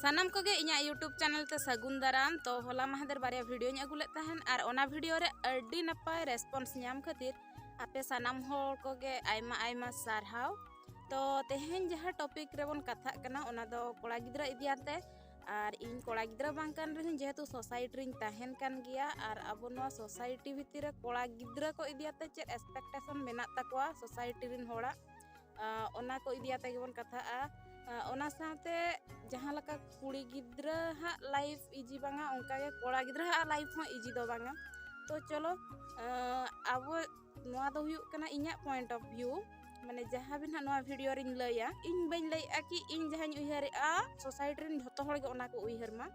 सानाम Koge इᱧा YouTube channel ते सगुन दाराम तो होला माहदेर बारे वीडियो अगू लेत तहन और ओना वीडियो रे अड्डी नपाय रेस्पॉन्स नाम खातिर आपे सानाम होर कोगे आयमा आयमा सारहाव। तो तेहेन जहाँ टॉपिक रेबन कथा कना ओना दो कोड़ा गिद्रा इदियाते और इन कोड़ा गिद्रा बांग कान रहिन जेहेतु सोसाइटी रिन तहन कान गिया और अब नोआ सोसाइटी भितर कोड़ा गिद्रा को इदियाते चेक एक्सपेक्टेशन मेना तकवा सोसाइटी रिन होड़ा ओना को इदियाते गेबन कथा ओना साथे जहाँ लका कुड़ी गिद्रा हा लाइफ इजी बांगा उनका के कोड़ा गिद्रा हा लाइफ हो इजी दो बांगा। तो चलो अब नोआ दो हुयुग कना इᱧा पॉइंट ऑफ व्यू माने जहाँ भी ना वीडियो रिन लया इन बइन लया कि इन जहाँ उयहरेआ सोसाइटी रिन झोतो हर गे ओना को उयहर मा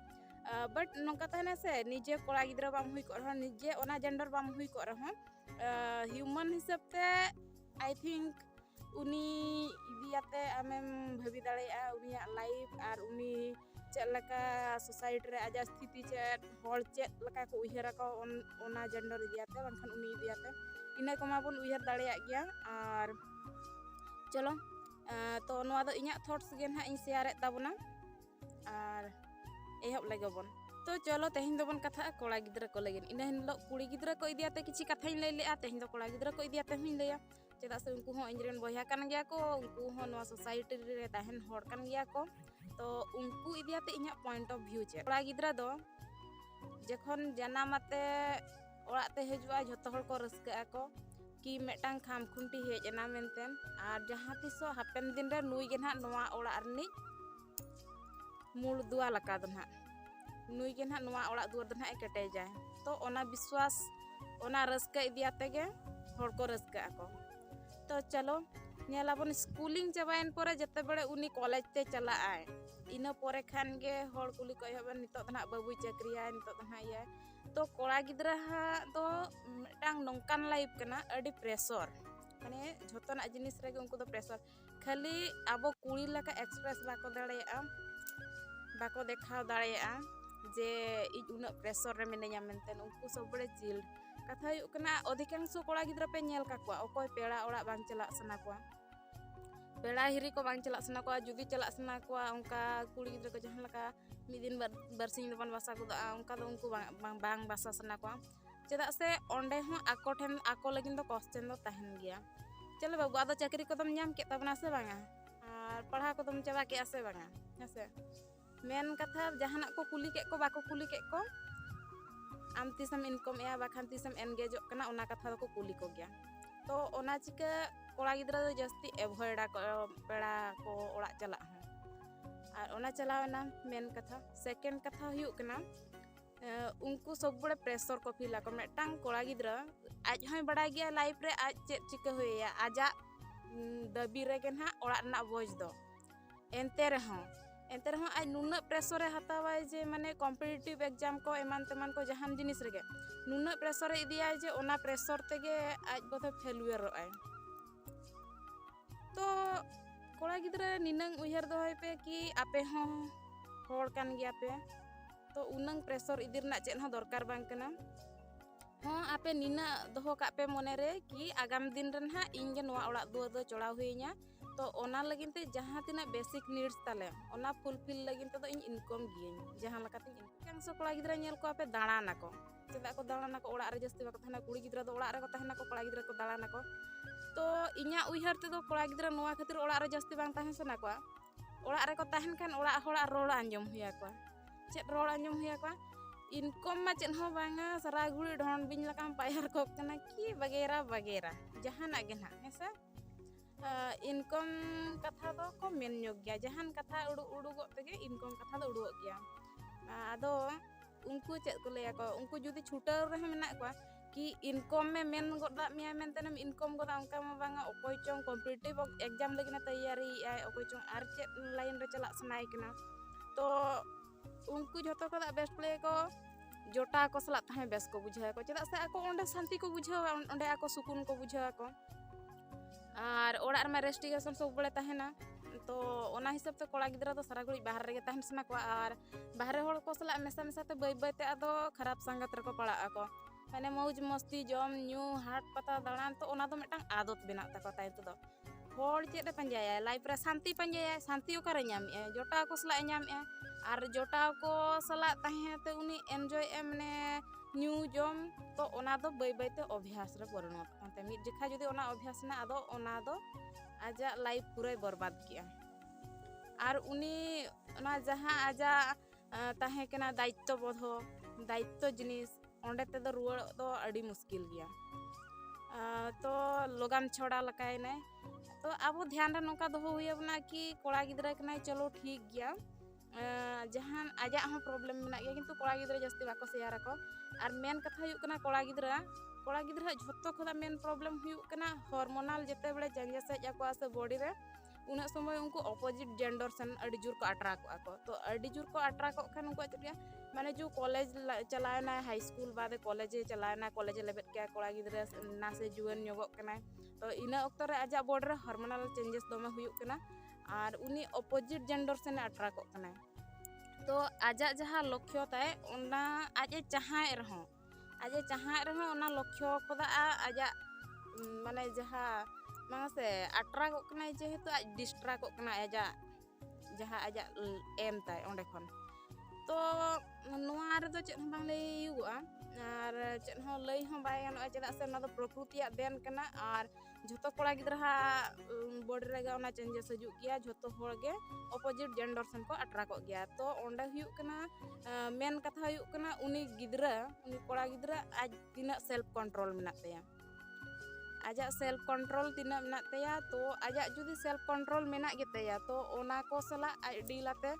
बट नोका तहना से निजे कोड़ा गिद्रा बाम हुई को रह निजे ओना जेंडर बाम हुई को रह ह्यूमन हिसाब से आई थिंक उनी इदियाते आमेम भाबी दाड़ेया उनिया लाइफ और उनी चलका सोसाइटी रे आजा स्थिति चेत हर चेत लका को उयहरा को ओना जेंडर इदियाते बांखान उनी इदियाते इना को माबन उयहर दाड़ेया गया। और चलो तो नोआ दो इᱧा थॉट्स गे ना इन शेयर ताबना और एहब लगबन। तो चलो तेहिन दोबन कथा कोड़ा गिद्रा को लगिन इन हिलो कुड़ी गिद्रा को इदियाते किछि कथा इन लई लेआ तेहिन दो कोड़ा गिद्रा को इदियाते हुइन लैया चेदा से उनको हो इंजरेन बया कान गया को उनको हो नोआ सोसाइटी रे तहन होड़ कान गया को। तो उनको इदियाते इᱧा पॉइंट ऑफ व्यू चे कोड़ा गिद्रा दो जखन जनामाते ओड़ाते हजुआ झोतो हर को रस्का को कि मेटांग खाम खुंटी हेजना मेनतेन और जहाँ तिसो हापेन दिन रे नुई गे ना नोआ ओड़ा रनी मूल दुआ लका दो ना नुई गे ना नोआ ओड़ा दुआर दो ना कटे जाए। तो ओना विश्वास ओना रस्का इदियाते गे हर को रस्का को। तो चलो नेलाबन स्कूलिंग चाबायन परे जते बड़े उनी कॉलेज ते चला आए इना परे खान गे हर कुली को हबन नितो दना बाबू चाकरिया नितो दना या। तो कोड़ा गिद्रा दो मिटांग नोंकान लाइफ कना अडी प्रेशर माने झोतोना जिनिस रे उनको दो प्रेशर खाली आबो कुड़ी लका एक्सप्रेस बाको दाड़ेया बाको देखाव दाड़ेया जे इ उना प्रेशर रे मिनेया मेनतेन उनको सब बड़े चिल कथा हुयुग कना अधिकांश कोड़ा गिद्रा पे नेल काकुआ ओकोय पेड़ा ओड़ा बांग चला सना कोआ पेड़ा हिरी को बांग चला सना कोआ जुदी चला सना कोआ उनका कुड़ी गिद्रा को जहां लका मिद दिन बरसिंग दबन बासा को उनका दो उनको बांग बासा सना कोआ चेदा से ओंडे हो आको ठेन आको लगिन दो क्वेश्चन दो तहन गया। चलो बाबू आदो चाकरी को तुम नाम के तबना से बांगा और पढ़ा को तुम चबा के से बांगा हेसे मेन कथा जहाना को कुली के को बाको कुली के को आम तीसम इनकम या बाखान तीसम एंगेज कना ओना कथा को कुली को गया। तो ओना चिका कोड़ा गिद्रा दो जस्ती एवॉइड को पेड़ा को ओड़ा चला और ओना चलावना मेन कथा। सेकंड कथा हुयुग कना उनको सब बड़े प्रेशर को फील को मेटांग कोड़ा गिद्रा आज होय बड़ा गया लाइफ रे आज चेक चिका होया आजा दबी रे के ना ओड़ा ना बोझ दो एनते रहो आज नुना प्रेशर हतावा जे माने कॉम्पिटिटिव एग्जाम को एमान तेमान को जहान जिनिस रे नुना प्रेशर इदिया जे ओना प्रेशर तेगे आज बोधे फेलुअर आए। तो कोड़ा गिद्रा निनंग उयहर दोय पे कि आपे हो होड़ कान गया पे तो उनंग प्रेशर इदि रना चेन हो दरकार बांग कना हाँ आपे निना दोहो का पे मने रे कि आगाम दिन रे ना इन गे नोआ ओड़ा दुआर दो चढ़ा हुईया। तो ओना लगिन ते जहाँ तिना बेसिक नीड्स ताले ओना फुलफिल लगिन ते तो इन इनकम गियन जहाँ लकाते इनकम सो कोड़ा गिद्रा नेल को आपे दाड़ाना को चेदा को दाड़ाना को ओड़ा रे जस्ती बाको तहना कुड़ी गिद्रा दो ओड़ा रे को तहना को कोड़ा गिद्रा को दाड़ाना को। तो इñा उयहर ते दो कोड़ा गिद्रा नोआ खातिर ओड़ा रे जस्ती बांग तहन सना को ओड़ा रे को तहन खान ओड़ा होड़ा रोड़ आंजम हुया को चेद रोड़ आंजम हुया को इनकम मा चेन हो बांगा सारा घुड़ी ढोन बिन लकाम पायर को कना कि वगैरह वगैरह जहाना गे ना हेसा इनकम कथा दो को मेन योग गया जहान कथा उड़ुगो तेगे इनकम कथा दो उड़ुगो गया। आदो उनको चेद को लेया को उनको जुदी छूटर रे मेना को कि इनकम में मेन गोदा मिया मेनतेनम इनकम गोदा उनका मा बांगा ओकोय चोंग कॉम्पिटिटिव एग्जाम लगिना तैयारी आय ओकोय चोंग आर चेद लाइन रे चला सनाय कना। तो उनको झोतो को बेस्ट प्ले को जोटा को सला तहे बेस को बुझाय को चेदा से आको ओंडे शांति को बुझावा ओंडे आको सुकून को बुझावा को और ओड़ा रे रेस्टिगेशन सब बड़े तहना। तो ओना हिसाब से कोड़ा गिद्रा तो सारा घड़ी बाहर रे तहन सना को और बाहर होड़ को सला मेसा मेसा ते बई बई ते आदो खराब संगत रे को पड़ा को माने मौज मस्ती जम न्यू हाट पता दाड़ान तो ओना दो मेटांग आदत बेना तको ताई तो hor cek de panjaya life re santi panjaya santi okare nyamia jotaw ko sala nyamia ar jotaw ko sala tahe te uni enjoy emne new jom to ona do bai bai te obhyas re porinot ante mid jekha jodi ona obhyas na ado ona do aja life purai बर्बाद किया আর উনি ওনা যাহা আজা তাহে কেনা দায়িত্ব বোধ দায়িত্ব জিনিস ওঁডে তেদো রুয়াড় দো আডি মুশকিल गया तो लोगान छोड़ा लकाय ने तो अब ध्यान रे नोका दो हुई अपना कि कोड़ा गिद्रा कना चलो ठीक गया जहां आजा हम प्रॉब्लम मेना गया किंतु कोड़ा गिद्रा जस्ती बाको शेयर को और मेन कथा हुई कना कोड़ा गिद्रा झोतो खोदा मेन प्रॉब्लम हुई कना हार्मोनल जेते बड़े चेंजेस जाको से बॉडी रे उन समय उनको अपोजिट जेंडर सन अड़ी जोर को अट्रैक्ट को तो अड़ी जोर को अट्रैक्ट खान उनको चलिए माने जो कॉलेज चलाना हाई स्कूल बाद कॉलेज चलाना कॉलेज लेबेट के कोड़ा गिद्रा ना से जुआन योगक कना तो इना वक्त रे आजा बॉडी रे हार्मोनल चेंजेस दमे हुई कना और उनी अपोजिट जेंडर से अट्रैक्ट कना तो आजा जहाँ लक्ष्य ताय ओना आजे चाहाय रहो ओना लक्ष्य खोदा आजा माने जहाँ मासे अट्रैक्ट कना जेहेतु आज डिस्ट्रैक्ट कना आजा जहाँ आजा एम ताय ओंडे खन तो नोआ रे दो चेन बांग लई युआ और चेन हो लई हो बाय गानो चेदा से ना दो प्रकृतिया देन कना और झोतो कोड़ा गिद्रा बॉडी रे ओना चेंजेस हजू गया झोतो होड़ गे अपोजिट जेंडर सन को अट्रैक्ट गया तो ओंडे हुयु कना मेन कथा हुयु कना उनी गिद्रा उनी कोड़ा गिद्रा आज तिना सेल्फ कंट्रोल मेना तया आजा सेल्फ कंट्रोल तिना मेना तया तो आजा जुदी सेल्फ कंट्रोल मेना गेतया तो ओना को सला डीलाते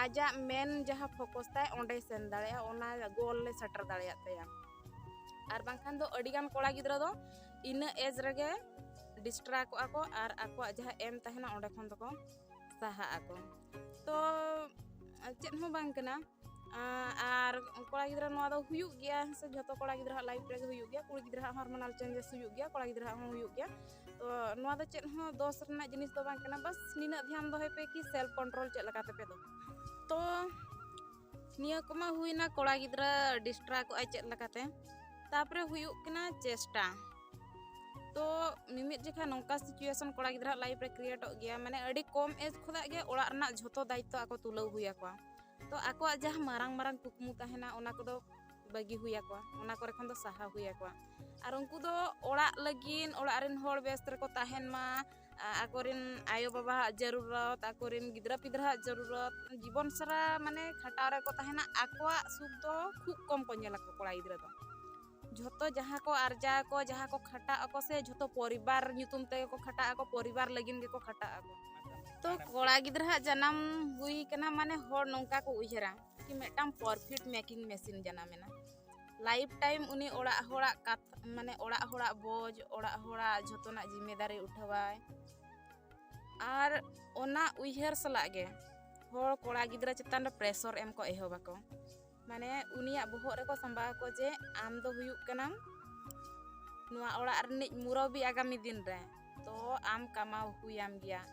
आजा मेन जहाँ फोकस ताय ओंडे सेन दाड़िया ओना गोल ले सेटर दाड़िया तया और बांखान दो अडिगान कोड़ा गिद्रा दो इना एज रगे डिस्ट्रैक्ट को और आको जहाँ एम तहना ओंडे खन दको साहा आको तो चेन हो बांग कना और कोड़ा गिद्रा नोआ दो हुयु गया से झोतो कोड़ा गिद्रा लाइफ रे हुयु गया कुड़ी गिद्रा हार्मोनल चेंजेस हुयु गया कोड़ा गिद्रा हो हुयु गया तो नोआ दो चेन हो दोस रना जिनिस दो बांग कना बस निना ध्यान दोहे पे कि सेल्फ कंट्रोल चेक लगाते पे दो तो निया कमा हुईना कोड़ा गिद्रा डिस्ट्रैक्ट आय चेक लगाते तापरे हुयु कना चेष्टा तो मिमित जेखा नोंका सिचुएशन कोड़ा गिद्रा लाइफ रे क्रिएट गया माने अड़ी कम एज खुदा गे ओड़ा रना झोतो दायित्व आको तुलाव हुया को तो आको जहाँ मारंग मारंग कुकमु तहना ओना को बगी हुया को ओना करे खन दो साहा हुया को और उनको दो ओड़ा लगिन ओड़ा रिन होड़ बेस्त रे को तहन मा आकोरिन आयो बाबा जरूरत आकोरिन गिद्रा पिद्रा जरूरत जीवन सारा माने खटाव रे को तहना आको सुख दो खूब कम को नेला को कोड़ा गिद्रा दो झोतो जहाँ को आर्जा को जहाँ को खटा को से झोतो परिवार ᱧᱩᱛᱩᱢ ते को खटा को परिवार लगिन के को खटा को तो कोड़ा गिद्रा जन्म हुई कना माने होड़ नोंका को उहरा कि मेटाम परफेक्ट मेकिंग मशीन जन्मेना लाइफ टाइम उनी ओड़ा होड़ा माने ओड़ा होड़ा बोझ ओड़ा होड़ा झोतोना जिम्मेदारी उठावाय और ओना उहर सला गे होड़ कोड़ा गिद्रा चेतान प्रेशर एम को एहोबाको माने उनिया बोहर रे को संबा को जे आम दो हुयु कना नुआ ओड़ा रनिज मुरबी आगामी दिन रे तो आम कमाव हुयाम गया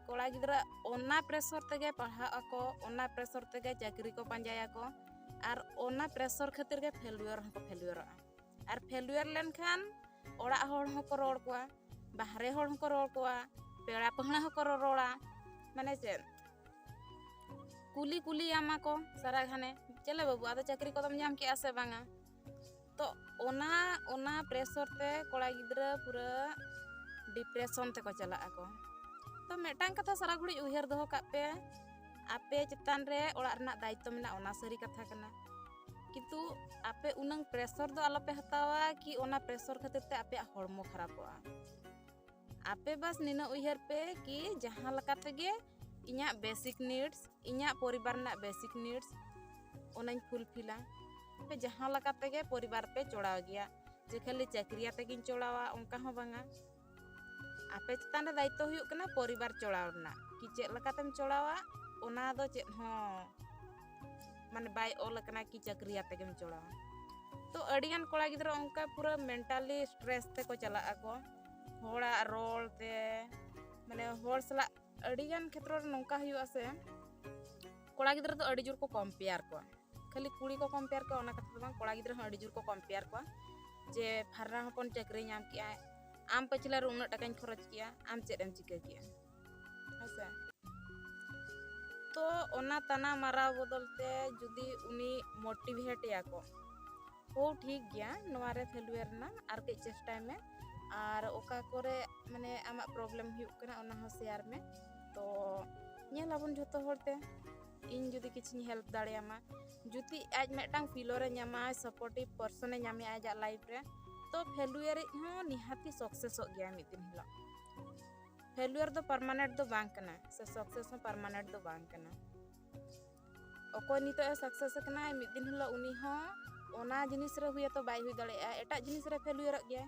कोड़ा गिद्रा ओना प्रेशर तेगे पढ़ा ako ओना प्रेशर तेगे चाकरी को पंजाया को और ओना प्रेशर खातिर के फेलुअर को फेलुअर और फेलुअर लेन खान ओड़ा होड़ को रोड़ को बाहरे होड़ को रोड़ को पेड़ा पहना को रोड़ा माने से कुली कुली आमा को सारा घाने चले बाबू आदो चाकरी को तुम जाम के आसे बांगा तो ओना प्रेशर ते कोड़ा गिद्रा पूरा डिप्रेशन ते को चला ako तो मेटांग कथा सारा घुड़ी उहर दो पे आपे चितान रे ओड़ा रना दायित्व मेना ओना सरी कथा कना किंतु आपे उनंग प्रेशर दो आलोपे हतावा कि ओना प्रेशर खातिर ते आपे हड़मो खराबोआ आपे बस निना उहर पे कि जहां लका तेगे इन्या बेसिक नीड्स इन्या परिवार ना बेसिक नीड्स ओनाñ फुलफिला पे जहां लका तेगे परिवार पे चोड़ा गया जे खाली चाकरिया तेगिन चोड़ावा उनका हो बांगा आपे चितान रे दायित्व हुयु कना परिवार चोड़ावना कि चेक लकातेम चोड़ावा ओना दो चेक हो माने बाय ओल कना कि चाकरिया तेगेम चोड़ावा तो अडिगान कोड़ा गिद्रा उनका पूरा मेंटली स्ट्रेस ते को चला ako होड़ा रोल ते माने होड़ सला अडिगान क्षेत्र रे नोंका हुयु से कोड़ा गिद्रा तो अडी जोर को कंपेयर को खाली कुड़ी को कंपेयर को ओना कथा बांग कोड़ा गिद्रा अडी जोर को कंपेयर को जे फारना हपन चाकरी नाम किया आम पचला रे उन्ना टाकाኝ खरच किया आम चेद एम चिका किया हेसे तो ओना तना मारा बदलते जुदी उनी मोटिवेट या को हो ठीक गया नोआ रे फेलुयर ना आर के चेष्टा में और ओका करे माने आमा प्रॉब्लम हुयुक कना ओना हो शेयर में तो नेलाबन जतो होरते इन जुदी किछि हेल्प दाड़ेयामा जुदी आज मेटांग फिलोरे न्यामा सपोर्टिव पर्सन न्यामे आज लाइफ रे तो फेलुयर हो निहाती सक्सेस हो गया मिद दिन हिलो फेलुयर दो परमानेंट दो बांग कना से सक्सेस हो परमानेंट दो बांग कना ओको नितो ए सक्सेस कना मिद दिन हिलो उनी हो ओना जिनिस रे हुए तो बाय हुई दाड़ेया एटा जिनिस रे फेलुयर गया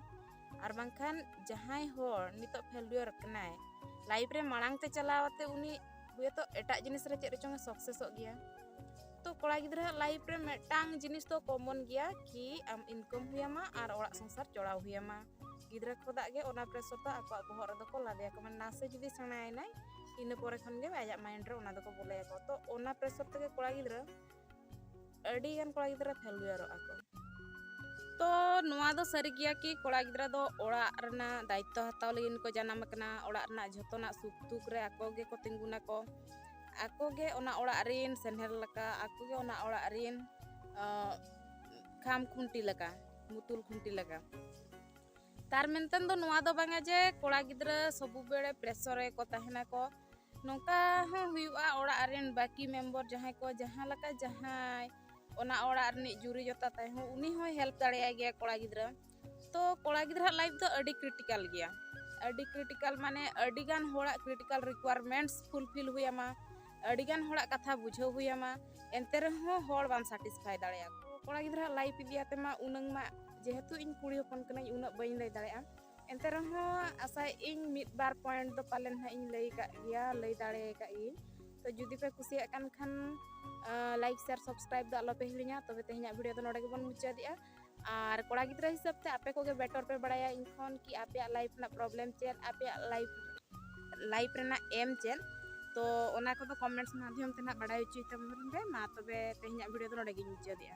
और बांखान जहाय होर नितो फेलुयर कनाय लाइफ रे मांग ते चलावते उनी हुए तो एटा जिनिस रे चेद चंग सक्सेस हो गया तो कोड़ा गिद्रा लाइफ रे मेटांग जिनिस तो कॉमन गया कि आम इनकम हुयामा और ओड़ा संसार चढ़ाव हुयामा गिद्रा खोदा गे ओना प्रेशर तो आको बहर रे दको लादे को माने नासे जुदी सेणाय नाय इन पोरे खन गे आजा माइंड रे ओना दको बोले को तो ओना प्रेशर ते कोड़ा गिद्रा अडी गान कोड़ा गिद्रा फेलुयर आको तो नुआ दो सरी गया कि कोड़ा गिद्रा दो ओड़ा रना दायित्व हताव लगिन को जनाम कना ओड़ा रना झोतोना सुख दुख रे आको गे को तिंगुना को आको गे ओना ओड़ा रिन सेनहर लका आको गे ओना ओड़ा रिन खाम खुंटी लका मुतुल खुंटी लका तार मेंतन दो नुआ दो बांगा जे कोड़ा गिद्रा सबु बेड़े प्रेशर रे को तहना को नोंका हो हुयुआ ओड़ा रिन बाकी मेंबर जहां को जहां लका जहां ओना ओड़ा रनी जुरी जोता ताय हो उनी हो हेल्प दाड़ेया गया कोड़ा गिद्रा तो कोड़ा गिद्रा लाइफ दो अडी क्रिटिकल गया अडी क्रिटिकल माने अडी गान होड़ा क्रिटिकल रिक्वायरमेंट्स फुलफिल हुयामा अडी गान होड़ा कथा बुझाव हुयामा एंते रहो होड़ बाम सैटिस्फाई दाड़ेया कोड़ा गिद्रा लाइफ इदियाते मा उनंग मा जेहेतु इन कुड़ी होपन कना उना बइन लay दाड़ेया एंते रहो आशा इन मिद बार पॉइंट दो पालन हा इन लay का गया लay दाड़े का इन तो जुदी पे कुसिया कान खान लाइक शेयर सब्सक्राइब दो आलो पे हिलिया तबे तेहना वीडियो दो नोडे के बन मुचादिया और कोड़ा गिद्रा हिसाब ते आपे को गे बेटर पे बड़ाया इनखन कि आपे लाइफ ना प्रॉब्लम चेद आपे लाइफ रेना एम चेद तो ओना को तो कमेंट्स माध्यम ते ना बड़ाय उचित तबे मा तबे तेहना वीडियो दो नोडे के मुचादिया।